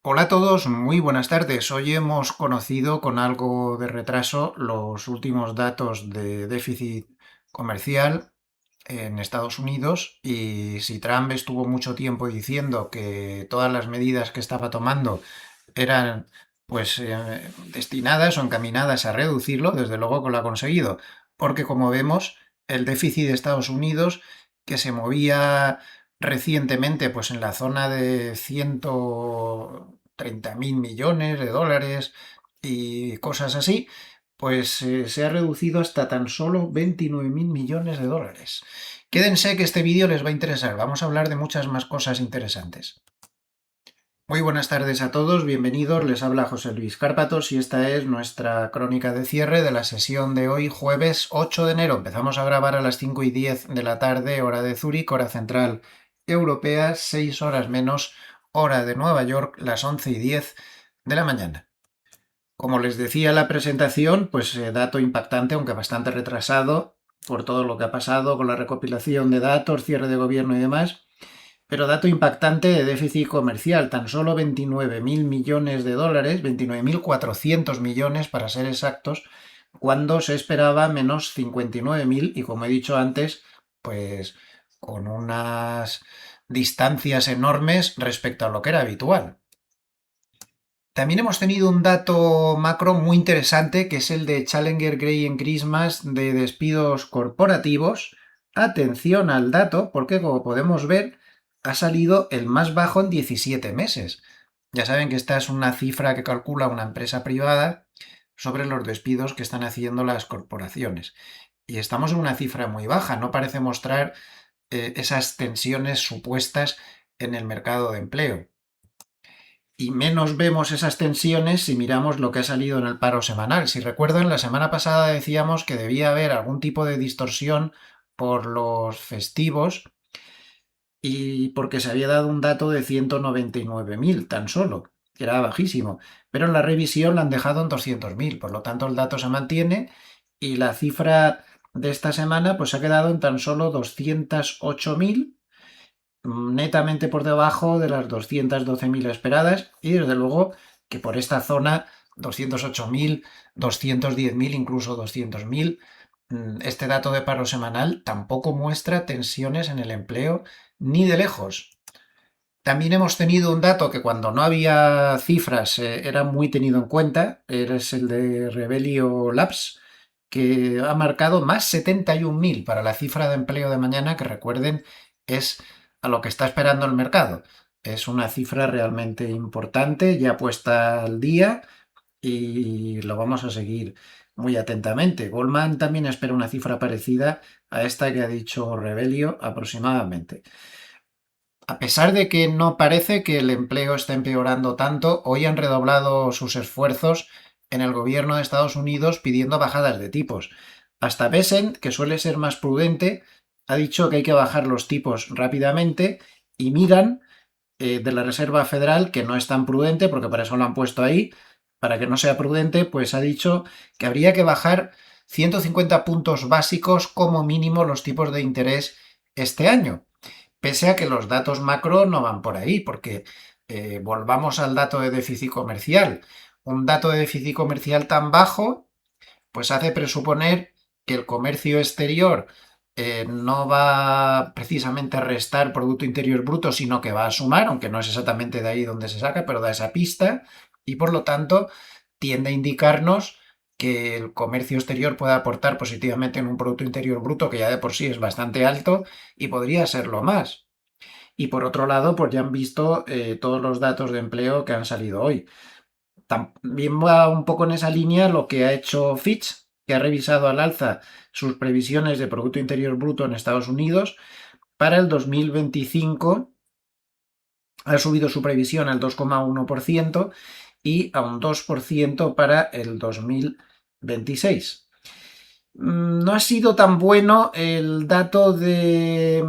Hola a todos, muy buenas tardes. Hoy hemos conocido con algo de retraso los últimos datos de déficit comercial en Estados Unidos y si Trump estuvo mucho tiempo diciendo que todas las medidas que estaba tomando eran destinadas o encaminadas a reducirlo, desde luego que lo ha conseguido, porque como vemos el déficit de Estados Unidos que se movía recientemente pues en la zona de 130.000 millones de dólares y cosas así, pues se ha reducido hasta tan solo 29.000 millones de dólares. Quédense que este vídeo les va a interesar, vamos a hablar de muchas más cosas interesantes. Muy buenas tardes a todos, bienvenidos, les habla José Luis Cárpatos y esta es nuestra crónica de cierre de la sesión de hoy, jueves 8 de enero. Empezamos a grabar a las 5:10 de la tarde, hora de Zúrich, hora central europea, 6 horas menos, hora de Nueva York, las 11:10 de la mañana. Como les decía en la presentación, pues dato impactante, aunque bastante retrasado, por todo lo que ha pasado con la recopilación de datos, cierre de gobierno y demás. Pero dato impactante de déficit comercial, tan solo 29.000 millones de dólares, 29.400 millones para ser exactos, cuando se esperaba menos 59.000 y como he dicho antes, pues con unas distancias enormes respecto a lo que era habitual. También hemos tenido un dato macro muy interesante, que es el de Challenger Gray Christmas de despidos corporativos. Atención al dato, porque como podemos ver, ha salido el más bajo en 17 meses. Ya saben que esta es una cifra que calcula una empresa privada sobre los despidos que están haciendo las corporaciones. Y estamos en una cifra muy baja, no parece mostrar esas tensiones supuestas en el mercado de empleo. Y menos vemos esas tensiones si miramos lo que ha salido en el paro semanal. Si recuerdan, la semana pasada decíamos que debía haber algún tipo de distorsión por los festivos y porque se había dado un dato de 199.000 tan solo, que era bajísimo, pero en la revisión la han dejado en 200.000, por lo tanto el dato se mantiene y la cifra de esta semana pues ha quedado en tan solo 208.000, netamente por debajo de las 212.000 esperadas y desde luego que por esta zona 208.000, 210.000, incluso 200.000, este dato de paro semanal tampoco muestra tensiones en el empleo ni de lejos. También hemos tenido un dato que cuando no había cifras era muy tenido en cuenta, es el de Revelio Labs, que ha marcado más 71.000 para la cifra de empleo de mañana, que recuerden es a lo que está esperando el mercado. Es una cifra realmente importante, ya puesta al día y lo vamos a seguir muy atentamente. Goldman también espera una cifra parecida a esta que ha dicho Revelio aproximadamente. A pesar de que no parece que el empleo esté empeorando tanto, hoy han redoblado sus esfuerzos en el gobierno de Estados Unidos pidiendo bajadas de tipos. Hasta Bessent, que suele ser más prudente, ha dicho que hay que bajar los tipos rápidamente y miran de la Reserva Federal, que no es tan prudente, porque para eso lo han puesto ahí, para que no sea prudente, pues ha dicho que habría que bajar 150 puntos básicos como mínimo los tipos de interés este año. Pese a que los datos macro no van por ahí, porque volvamos al dato de déficit comercial. Un dato de déficit comercial tan bajo, pues hace presuponer que el comercio exterior no va precisamente a restar Producto Interior Bruto, sino que va a sumar, aunque no es exactamente de ahí donde se saca, pero da esa pista, y por lo tanto tiende a indicarnos que el comercio exterior puede aportar positivamente en un Producto Interior Bruto que ya de por sí es bastante alto y podría serlo más. Y por otro lado, pues ya han visto todos los datos de empleo que han salido hoy. También va un poco en esa línea lo que ha hecho Fitch, que ha revisado al alza sus previsiones de Producto Interior Bruto en Estados Unidos para el 2025. Ha subido su previsión al 2,1% y a un 2% para el 2026. No ha sido tan bueno el dato de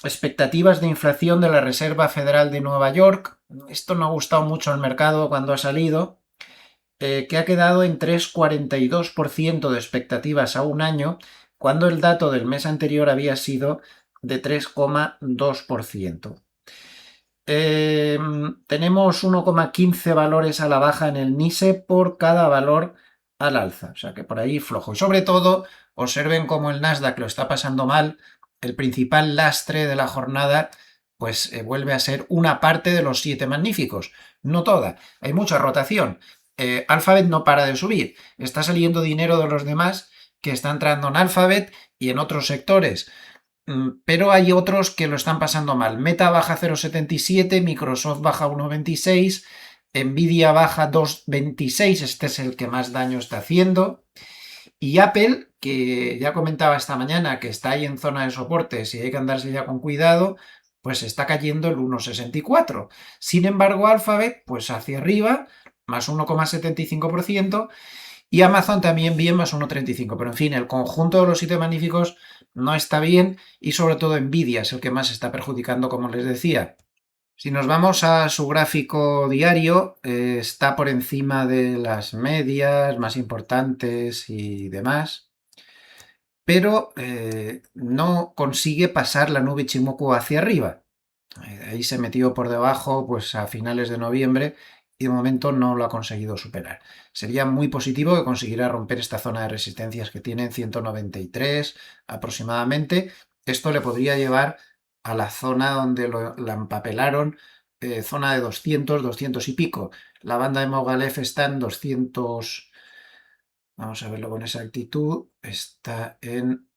expectativas de inflación de la Reserva Federal de Nueva York. Esto no ha gustado mucho al mercado cuando ha salido, que ha quedado en 3,42% de expectativas a un año, cuando el dato del mes anterior había sido de 3,2%. Tenemos 1,15 valores a la baja en el NISE por cada valor al alza. O sea que por ahí flojo. Y sobre todo, observen cómo el Nasdaq lo está pasando mal. El principal lastre de la jornada, pues vuelve a ser una parte de los 7 magníficos. No toda. Hay mucha rotación. Alphabet no para de subir. Está saliendo dinero de los demás que está entrando en Alphabet y en otros sectores. Pero hay otros que lo están pasando mal. Meta baja 0,77, Microsoft baja 1,26, Nvidia baja 2,26, este es el que más daño está haciendo. Y Apple, que ya comentaba esta mañana que está ahí en zona de soportes y hay que andarse ya con cuidado, pues está cayendo el 1,64. Sin embargo, Alphabet, pues hacia arriba, más 1,75%, y Amazon también bien, más 1,35. Pero en fin, el conjunto de los 7 magníficos no está bien y sobre todo Nvidia es el que más está perjudicando, como les decía. Si nos vamos a su gráfico diario, está por encima de las medias más importantes y demás, pero no consigue pasar la nube Ichimoku hacia arriba. Ahí se metió por debajo pues a finales de noviembre y de momento no lo ha conseguido superar. Sería muy positivo que consiguiera romper esta zona de resistencias que tiene en 193 aproximadamente. Esto le podría llevar a la zona donde la empapelaron, zona de 200, 200 y pico. La banda de Mogalef está en 200, vamos a verlo con exactitud, está en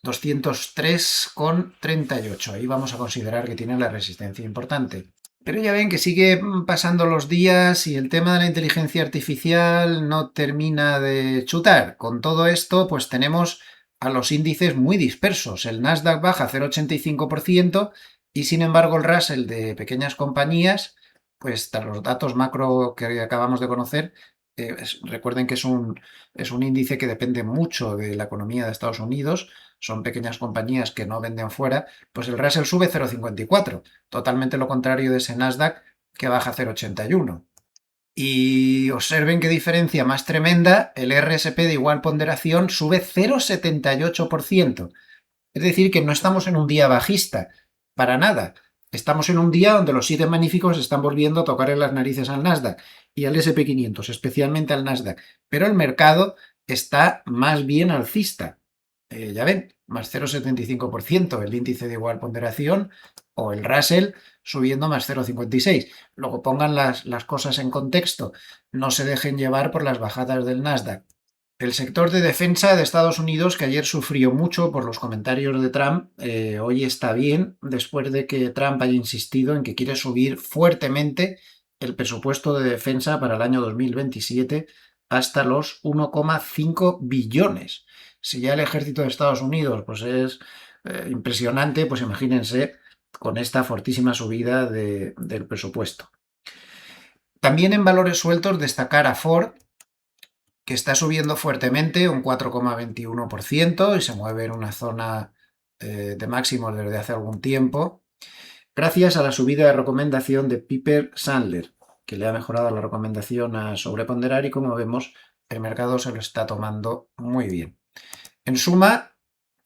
203,38. Ahí vamos a considerar que tiene la resistencia importante. Pero ya ven que sigue pasando los días y el tema de la inteligencia artificial no termina de chutar. Con todo esto, pues tenemos a los índices muy dispersos. El Nasdaq baja 0,85% y sin embargo el Russell de pequeñas compañías, pues tras los datos macro que acabamos de conocer, recuerden que es un índice que depende mucho de la economía de Estados Unidos, son pequeñas compañías que no venden fuera, pues el Russell sube 0,54, totalmente lo contrario de ese Nasdaq que baja 0,81. Y observen qué diferencia más tremenda, el RSP de igual ponderación sube 0,78%. Es decir, que no estamos en un día bajista, para nada. Estamos en un día donde los 7 magníficos están volviendo a tocar en las narices al Nasdaq y al SP500, especialmente al Nasdaq. Pero el mercado está más bien alcista. Ya ven, más 0,75%, el índice de igual ponderación o el Russell subiendo más 0,56. Luego pongan las cosas en contexto, no se dejen llevar por las bajadas del Nasdaq. El sector de defensa de Estados Unidos, que ayer sufrió mucho por los comentarios de Trump, hoy está bien, después de que Trump haya insistido en que quiere subir fuertemente el presupuesto de defensa para el año 2027 hasta los 1,5 billones. Si ya el ejército de Estados Unidos pues es impresionante, pues imagínense con esta fortísima subida del presupuesto. También en valores sueltos destacar a Ford, que está subiendo fuertemente, un 4,21%, y se mueve en una zona de máximos desde hace algún tiempo, gracias a la subida de recomendación de Piper Sandler, que le ha mejorado la recomendación a sobreponderar y como vemos el mercado se lo está tomando muy bien. En suma,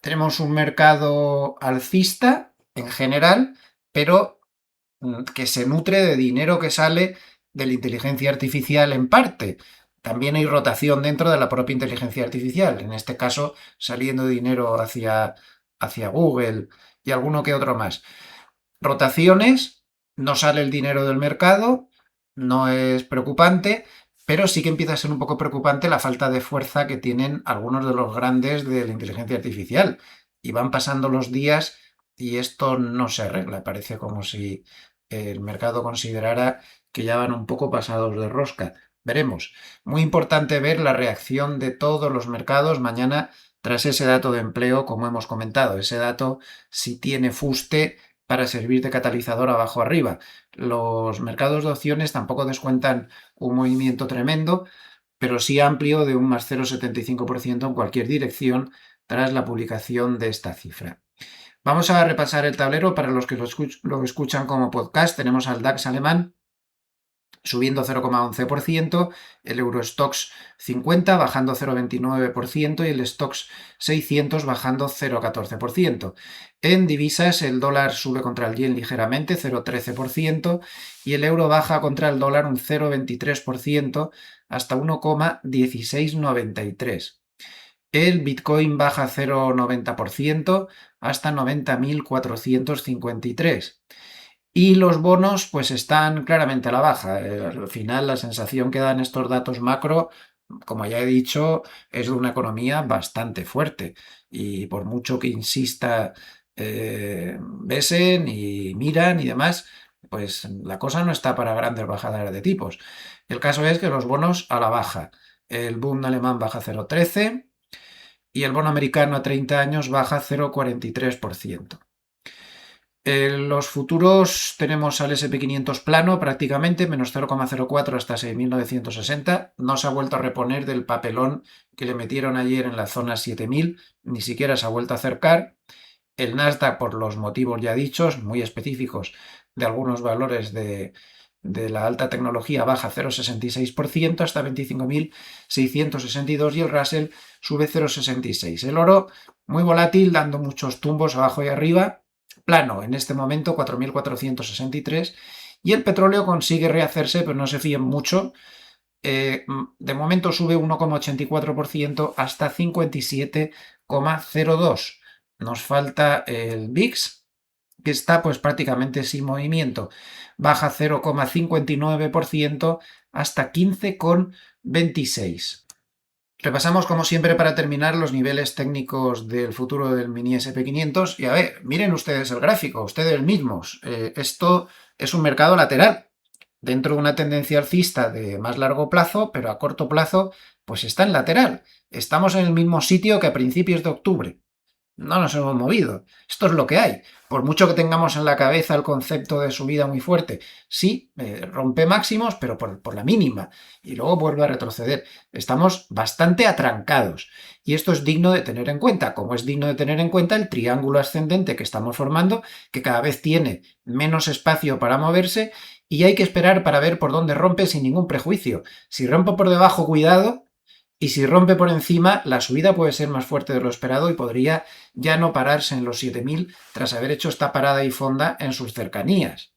tenemos un mercado alcista en general, pero que se nutre de dinero que sale de la inteligencia artificial en parte. También hay rotación dentro de la propia inteligencia artificial, en este caso saliendo dinero hacia Google y alguno que otro más. Rotaciones, no sale el dinero del mercado, no es preocupante, pero sí que empieza a ser un poco preocupante la falta de fuerza que tienen algunos de los grandes de la inteligencia artificial. Y van pasando los días y esto no se arregla. Parece como si el mercado considerara que ya van un poco pasados de rosca. Veremos. Muy importante ver la reacción de todos los mercados mañana tras ese dato de empleo, como hemos comentado. Ese dato, si tiene fuste, para servir de catalizador abajo arriba. Los mercados de opciones tampoco descuentan un movimiento tremendo, pero sí amplio de un más 0,75% en cualquier dirección tras la publicación de esta cifra. Vamos a repasar el tablero para los que lo escuchan como podcast. Tenemos al DAX alemán subiendo 0,11%, el Eurostoxx 50 bajando 0,29% y el Stoxx 600 bajando 0,14%. En divisas el dólar sube contra el yen ligeramente, 0,13%, y el euro baja contra el dólar un 0,23% hasta 1,1693. El Bitcoin baja 0,90% hasta 90.453. Y los bonos pues están claramente a la baja. Al final la sensación que dan estos datos macro, como ya he dicho, es de una economía bastante fuerte. Y por mucho que insista Besen y Miran y demás, pues la cosa no está para grandes bajadas de tipos. El caso es que los bonos a la baja. El Bund alemán baja 0,13 y el bono americano a 30 años baja 0,43%. En los futuros tenemos al SP500 plano prácticamente, menos 0,04 hasta 6.960. No se ha vuelto a reponer del papelón que le metieron ayer en la zona 7.000, ni siquiera se ha vuelto a acercar. El Nasdaq, por los motivos ya dichos, muy específicos de algunos valores de la alta tecnología, baja 0,66% hasta 25.662 y el Russell sube 0,66. El oro muy volátil, dando muchos tumbos abajo y arriba. Plano en este momento 4.463 y el petróleo consigue rehacerse, pero no se fíen mucho. De momento sube 1,84% hasta 57,02. Nos falta el VIX, que está pues prácticamente sin movimiento. Baja 0,59% hasta 15,26. Repasamos, como siempre, para terminar los niveles técnicos del futuro del mini SP500. Y a ver, miren ustedes el gráfico, ustedes mismos. Esto es un mercado lateral, dentro de una tendencia alcista de más largo plazo, pero a corto plazo, pues está en lateral. Estamos en el mismo sitio que a principios de octubre. No nos hemos movido. Esto es lo que hay. Por mucho que tengamos en la cabeza el concepto de subida muy fuerte, sí, rompe máximos, pero por la mínima. Y luego vuelve a retroceder. Estamos bastante atrancados. Y esto es digno de tener en cuenta, como es digno de tener en cuenta el triángulo ascendente que estamos formando, que cada vez tiene menos espacio para moverse y hay que esperar para ver por dónde rompe sin ningún prejuicio. Si rompe por debajo, cuidado. Y si rompe por encima, la subida puede ser más fuerte de lo esperado y podría ya no pararse en los 7.000 tras haber hecho esta parada y fonda en sus cercanías.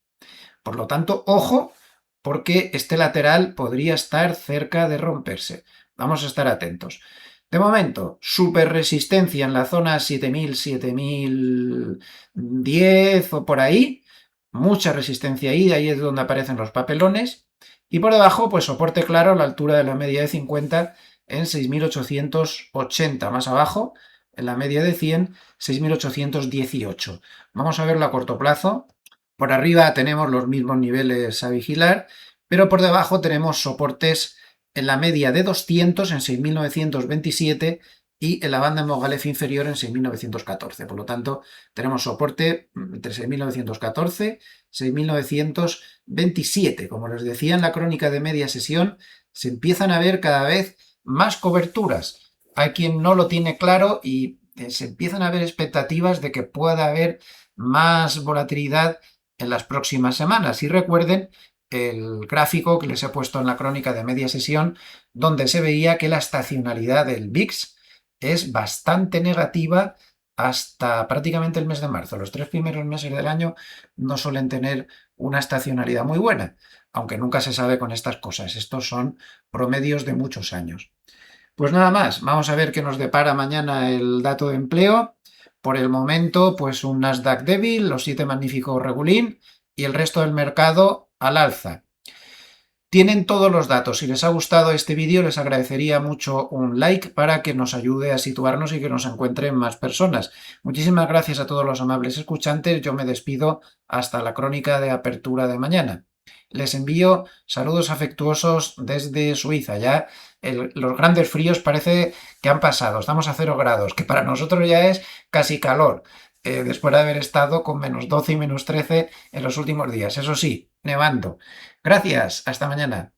Por lo tanto, ojo, porque este lateral podría estar cerca de romperse. Vamos a estar atentos. De momento, super resistencia en la zona 7.000, 7.010 o por ahí. Mucha resistencia ahí es donde aparecen los papelones. Y por debajo, pues soporte claro a la altura de la media de 50 en 6.880, más abajo, en la media de 100, 6.818. Vamos a verlo a corto plazo. Por arriba tenemos los mismos niveles a vigilar, pero por debajo tenemos soportes en la media de 200 en 6.927 y en la banda de Mogalef inferior en 6.914. Por lo tanto, tenemos soporte entre 6.914 y 6.927. Como les decía en la crónica de media sesión, se empiezan a ver cada vez más coberturas. Hay quien no lo tiene claro y se empiezan a ver expectativas de que pueda haber más volatilidad en las próximas semanas. Y recuerden el gráfico que les he puesto en la crónica de media sesión, donde se veía que la estacionalidad del VIX es bastante negativa hasta prácticamente el mes de marzo. Los 3 primeros meses del año no suelen tener una estacionalidad muy buena, aunque nunca se sabe con estas cosas. Estos son promedios de muchos años. Pues nada más, vamos a ver qué nos depara mañana el dato de empleo. Por el momento, pues un Nasdaq débil, los 7 magníficos regulín y el resto del mercado al alza. Tienen todos los datos. Si les ha gustado este vídeo, les agradecería mucho un like para que nos ayude a situarnos y que nos encuentren más personas. Muchísimas gracias a todos los amables escuchantes. Yo me despido hasta la crónica de apertura de mañana. Les envío saludos afectuosos desde Suiza. Ya los grandes fríos parece que han pasado. Estamos a 0 grados, que para nosotros ya es casi calor. Después de haber estado con menos 12 y menos 13 en los últimos días. Eso sí, nevando. Gracias, hasta mañana.